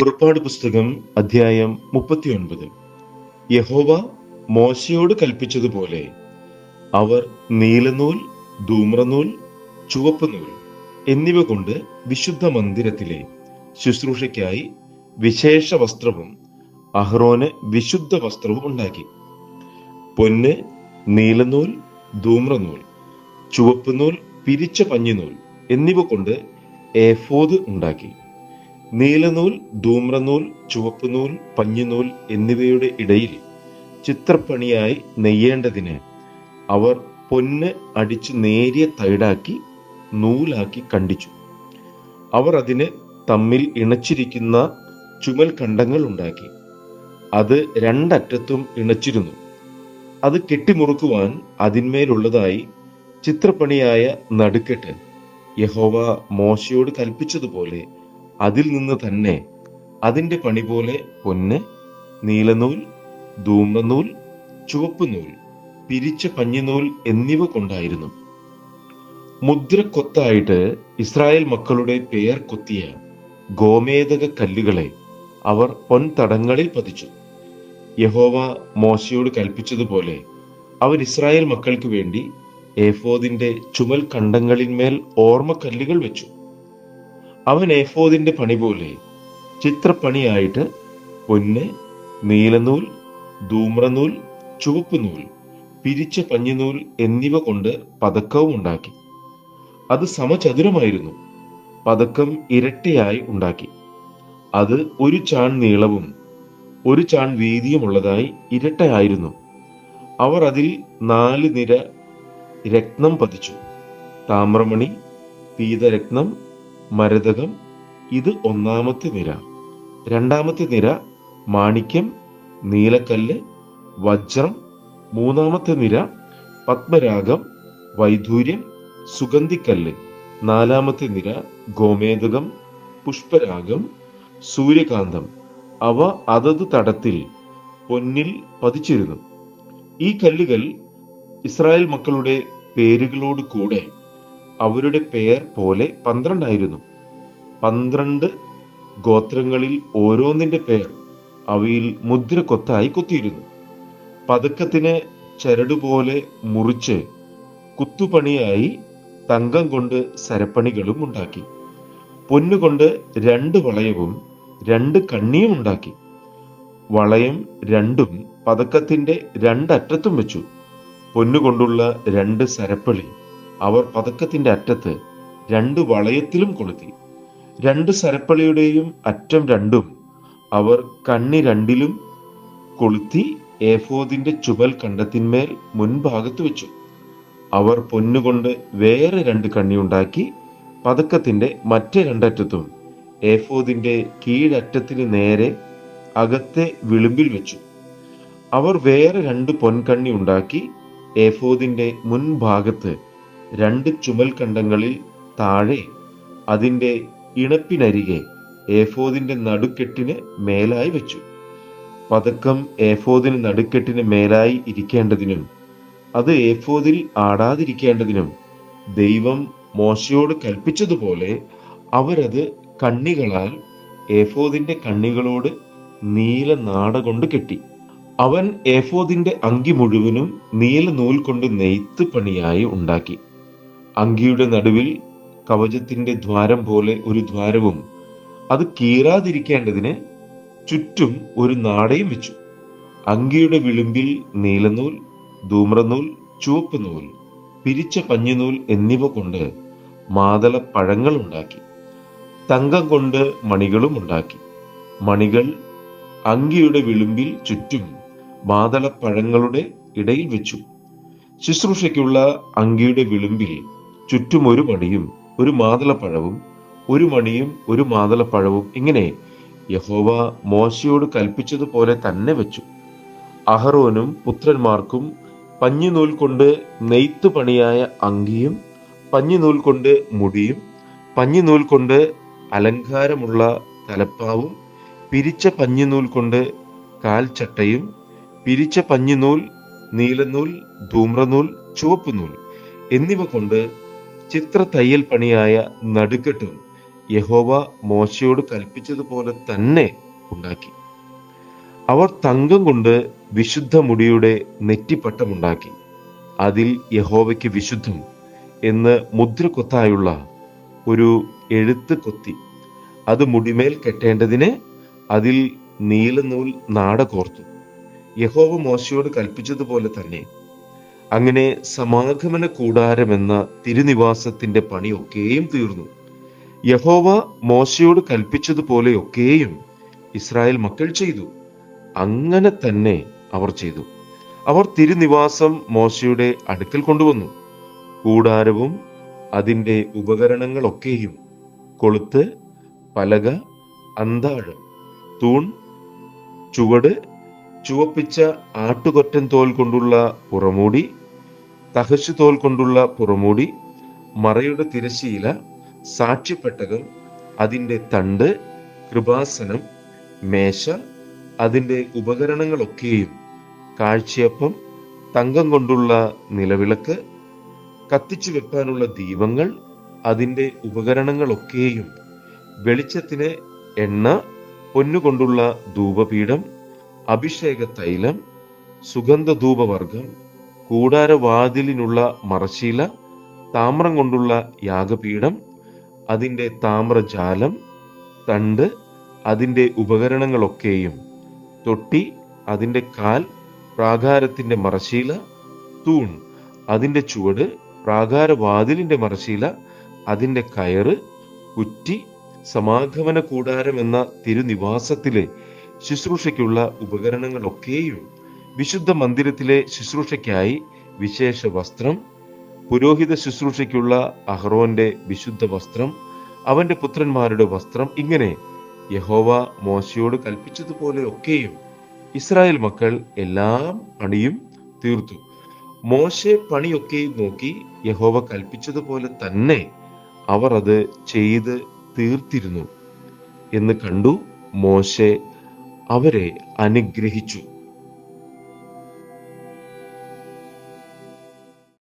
പുറപ്പാട് പുസ്തകം അധ്യായം 39. യഹോവ മോശയോട് കൽപ്പിച്ചതുപോലെ അവർ നീലനൂൽ, ധൂമ്രനൂൽ, ചുവപ്പ് നൂൽ എന്നിവ കൊണ്ട് വിശുദ്ധ മന്ദിരത്തിലെ ശുശ്രൂഷയ്ക്കായി വിശേഷ വസ്ത്രവും അഹ്റോന് വിശുദ്ധ വസ്ത്രവും ഉണ്ടാക്കി. പൊന്ന്, നീലനൂൽ, ധൂമ്രനൂൽ, ചുവപ്പ് നൂൽ, പിരിച്ച പഞ്ഞിനൂൽ എന്നിവ കൊണ്ട് ഏഫോദ് ഉണ്ടാക്കി. നീലനൂൽ, ധൂമ്രനൂൽ, ചുവപ്പുനൂൽ, പഞ്ഞിനൂൽ എന്നിവയുടെ ഇടയിൽ ചിത്രപ്പണിയായി നെയ്യേണ്ടതിന് അവർ പൊന്ന് അടിച്ച് നേരിയ തൈടാക്കി നൂലാക്കി കണ്ടിച്ചു. അവർ അതിന് തമ്മിൽ ഇണച്ചിരിക്കുന്ന ചുമൽ കണ്ടങ്ങൾ ഉണ്ടാക്കി. അത് രണ്ടറ്റത്തും ഇണച്ചിരുന്നു. അത് കെട്ടിമുറുക്കുവാൻ അതിന്മേലുള്ളതായി ചിത്രപ്പണിയായ നടുക്കെട്ട് യഹോവ മോശയോട് കൽപ്പിച്ചതുപോലെ അതിൽ നിന്ന് തന്നെ അതിൻ്റെ പണി പോലെ പൊന്ന്, നീലനൂൽ, ധൂമ്രനൂൽ, ചുവപ്പ് നൂൽ, പിരിച്ച പഞ്ഞിനൂൽ എന്നിവ കൊണ്ടായിരുന്നു. മുദ്രക്കൊത്തായിട്ട് ഇസ്രായേൽ മക്കളുടെ പേർ കൊത്തിയ ഗോമേദക കല്ലുകളെ അവർ പൊൻതടങ്ങളിൽ പതിച്ചു. യഹോവ മോശയോട് കൽപ്പിച്ചതുപോലെ അവർ ഇസ്രായേൽ മക്കൾക്ക് വേണ്ടി ഏഫോദിന്റെ ചുമൽ കണ്ടങ്ങളിന്മേൽ ഓർമ്മക്കല്ലുകൾ വെച്ചു. അവൻ ഏഫോദിന്റെ പണി പോലെ ചിത്രപ്പണിയായിട്ട് പൊന്ന്, നീലനൂൽ, ധൂമ്രനൂൽ, ചുവപ്പ് നൂൽ, പിരിച്ച പഞ്ഞിനൂൽ എന്നിവ കൊണ്ട് പതക്കവും ഉണ്ടാക്കി. അത് സമചതുരമായിരുന്നു. പതക്കം ഇരട്ടിയായി ഉണ്ടാക്കി. അത് ഒരു ചാൺ നീളവും ഒരു ചാൺ വീതിയുമുള്ളതായി ഇരട്ടയായിരുന്നു. അവർ അതിൽ 4 നിര രത്നം പതിച്ചു. താമ്രമണി, പീതരത്നം, മരതകം ഇത് 1-ാമത്തെ നിര. 2-ാമത്തെ നിര മാണിക്യം, നീലക്കല്ല്, വജ്രം. 3-ാമത്തെ നിര പത്മരാഗം, വൈധൂര്യം, സുഗന്ധിക്കല്ല്. 4-ാമത്തെ നിര ഗോമേദകം, പുഷ്പരാഗം, സൂര്യകാന്തം. അവ അതത് തടത്തിൽ പൊന്നിൽ പതിച്ചിരുന്നു. ഈ കല്ലുകൾ ഇസ്രായേൽ മക്കളുടെ പേരുകളോട് കൂടെ അവരുടെ പേർ പോലെ 12 ആയിരുന്നു. 12 ഗോത്രങ്ങളിൽ ഓരോന്നിന്റെ പേർ അവയിൽ മുദ്രക്കൊത്തായി കൊത്തിയിരുന്നു. പതക്കത്തിന് ചരടുപോലെ മുറിച്ച് കുത്തുപണിയായി തങ്കം കൊണ്ട് സരപ്പണികളും ഉണ്ടാക്കി. പൊന്നുകൊണ്ട് 2 വളയവും 2 കണ്ണിയും ഉണ്ടാക്കി. വളയം 2ഉം പതക്കത്തിന്റെ 2 അറ്റത്തും വെച്ചു. പൊന്നുകൊണ്ടുള്ള 2 സരപ്പളി അവർ പതക്കത്തിന്റെ അറ്റത്ത് 2 വളയത്തിലും കൊളുത്തി. 2 സരപ്പളിയുടെയും അറ്റം 2ഉം അവർ കണ്ണി 2ലും കൊളുത്തി ഏഫോദിന്റെ ചുമൽ കണ്ടത്തിന്മേൽ മുൻഭാഗത്ത് വെച്ചു. അവർ പൊന്നുകൊണ്ട് വേറെ 2 കണ്ണി ഉണ്ടാക്കി പതക്കത്തിന്റെ മറ്റേ 2 അറ്റത്തും ഏഫോദിന്റെ കീഴറ്റത്തിന് നേരെ അകത്തെ വിളിമ്പിൽ വെച്ചു. അവർ വേറെ 2 പൊൻകണ്ണി ഉണ്ടാക്കി ഏഫോദിന്റെ മുൻഭാഗത്ത് 2 ചുമൽ കണ്ടങ്ങളിൽ താഴെ അതിന്റെ ഇണപ്പിനരികെ ഏഫോദിന്റെ നടുക്കെട്ടിന് മേലായി വെച്ചു. പതക്കം ഏഫോദിന് നടുക്കെട്ടിന് മേലായി ഇരിക്കേണ്ടതിനും അത് ഏഫോദിൽ ആടാതിരിക്കേണ്ടതിനും ദൈവം മോശയോട് കൽപ്പിച്ചതുപോലെ അവരത് കണ്ണികളാൽ ഏഫോദിന്റെ കണ്ണികളോട് നീല നാട കൊണ്ട് കെട്ടി. അവൻ ഏഫോദിന്റെ അങ്കി മുഴുവനും നീല നൂൽ കൊണ്ട് നെയ്ത്ത് പണിയായി ഉണ്ടാക്കി. അങ്കിയുടെ നടുവിൽ കവചത്തിന്റെ ദ്വാരം പോലെ ഒരു ദ്വാരവും അത് കീറാതിരിക്കേണ്ടതിന് ചുറ്റും ഒരു നാടയും വെച്ചു. അങ്കിയുടെ വിളിമ്പിൽ നീലനൂൽ, ധൂമ്രനൂൽ, ചുവപ്പ് നൂൽ, പിരിച്ച പഞ്ഞിനൂൽ എന്നിവ കൊണ്ട് മാതള പഴങ്ങൾ ഉണ്ടാക്കി. തങ്കം കൊണ്ട് മണികളും ഉണ്ടാക്കി. മണികൾ അങ്കിയുടെ വിളിമ്പിൽ ചുറ്റും മാതളപ്പഴങ്ങളുടെ ഇടയിൽ വെച്ചു. ശുശ്രൂഷയ്ക്കുള്ള അങ്കിയുടെ വിളിമ്പിൽ ചുറ്റും 1 മണിയും 1 മാതളപ്പഴവും 1 മണിയും 1 മാതളപ്പഴവും ഇങ്ങനെ യഹോവ മോശയോട് കൽപ്പിച്ചതുപോലെ തന്നെ വെച്ചു. അഹറോനും പുത്രന്മാർക്കും പഞ്ഞിനൂൽ കൊണ്ട് നെയ്ത്ത് പണിയായ അങ്കിയും പഞ്ഞിനൂൽ കൊണ്ട് മുടിയും പഞ്ഞിനൂൽ കൊണ്ട് അലങ്കാരമുള്ള തലപ്പാവും പിരിച്ച പഞ്ഞിനൂൽ കൊണ്ട് കാൽച്ചട്ടയും പിരിച്ച പഞ്ഞിനൂൽ, നീലനൂൽ, ധൂമ്രനൂൽ, ചുവപ്പ് നൂൽ എന്നിവ കൊണ്ട് ചിത്ര തയ്യൽ പണിയായ നടുക്കെട്ടും യഹോവ മോശയോട് കൽപ്പിച്ചതുപോലെ തന്നെ ഉണ്ടാക്കി. അവർ തങ്കം കൊണ്ട് വിശുദ്ധ മുടിയുടെ നെറ്റിപ്പട്ടമുണ്ടാക്കി. അതിൽ യഹോവയ്ക്ക് വിശുദ്ധം എന്ന് മുദ്രകൊത്തായുള്ള ഒരു എഴുത്ത് കൊത്തി. അത് മുടിമേൽ കെട്ടേണ്ടതിന് അതിൽ നീലനൂൽ നാട കോർത്തു. യഹോവ മോശയോട് കൽപ്പിച്ചതുപോലെ തന്നെ. അങ്ങനെ സമാഗമന കൂടാരമെന്ന തിരുനിവാസത്തിന്റെ പണിയൊക്കെയും തീർന്നു. യഹോവ മോശയോട് കൽപ്പിച്ചതുപോലെയൊക്കെയും ഇസ്രായേൽ മക്കൾ ചെയ്തു. അങ്ങനെ തന്നെ അവർ ചെയ്തു. അവർ തിരുനിവാസം മോശയുടെ അടുക്കൽ കൊണ്ടുവന്നു. കൂടാരവും അതിൻ്റെ ഉപകരണങ്ങളൊക്കെയും, കൊളുത്ത്, പലക, അന്താഴം, തൂൺ, ചുവട്, ചുവപ്പിച്ച ആട്ടുകൊറ്റൻ തോൽ കൊണ്ടുള്ള പുറമൂടി, തഹശു തോൽ കൊണ്ടുള്ള പുറമൂടി, മറയുടെ തിരശ്ശീല, സാക്ഷ്യപ്പെട്ടകം, അതിൻ്റെ തണ്ട്, കൃപാസനം, മേശ, അതിൻ്റെ ഉപകരണങ്ങളൊക്കെയും, കാഴ്ചയപ്പം, തങ്കം കൊണ്ടുള്ള നിലവിളക്ക്, കത്തിച്ചു വെപ്പാനുള്ള ദീപങ്ങൾ, അതിൻ്റെ ഉപകരണങ്ങളൊക്കെയും, വെളിച്ചത്തിന് എണ്ണ, പൊന്നുകൊണ്ടുള്ള ധൂപപീഠം, അഭിഷേക തൈലം, സുഗന്ധധൂപവർഗം, കൂടാരവാതിലിനുള്ള മറശ്ശീല, താമ്രം കൊണ്ടുള്ള യാഗപീഠം, അതിൻ്റെ താമ്രജാലം, തണ്ട്, അതിൻ്റെ ഉപകരണങ്ങളൊക്കെയും, തൊട്ടി, അതിൻ്റെ കാൽ, പ്രാകാരത്തിൻ്റെ മറശ്ശീല, തൂൺ, അതിൻ്റെ ചുവട്, പ്രാകാരവാതിലിൻ്റെ മറശ്ശീല, അതിൻ്റെ കയറ്, കുറ്റി, സമാഗമന കൂടാരം എന്ന തിരുനിവാസത്തിലെ ശുശ്രൂഷയ്ക്കുള്ള ഉപകരണങ്ങളൊക്കെയും, വിശുദ്ധ മന്ദിരത്തിലെ ശുശ്രൂഷയ്ക്കായി വിശേഷ വസ്ത്രം, പുരോഹിത ശുശ്രൂഷയ്ക്കുള്ള അഹ്റോന്റെ വിശുദ്ധ വസ്ത്രം, അവന്റെ പുത്രന്മാരുടെ വസ്ത്രം, ഇങ്ങനെ യഹോവ മോശയോട് കൽപ്പിച്ചതുപോലെ ഒക്കെയും ഇസ്രായേൽ മക്കൾ എല്ലാ പണിയും തീർത്തു. മോശെ പണിയൊക്കെ നോക്കി യഹോവ കൽപ്പിച്ചതുപോലെ തന്നെ അവർ അത് ചെയ്ത് തീർത്തിരുന്നു എന്ന് കണ്ടു. മോശെ അവരെ അനുഗ്രഹിച്ചു.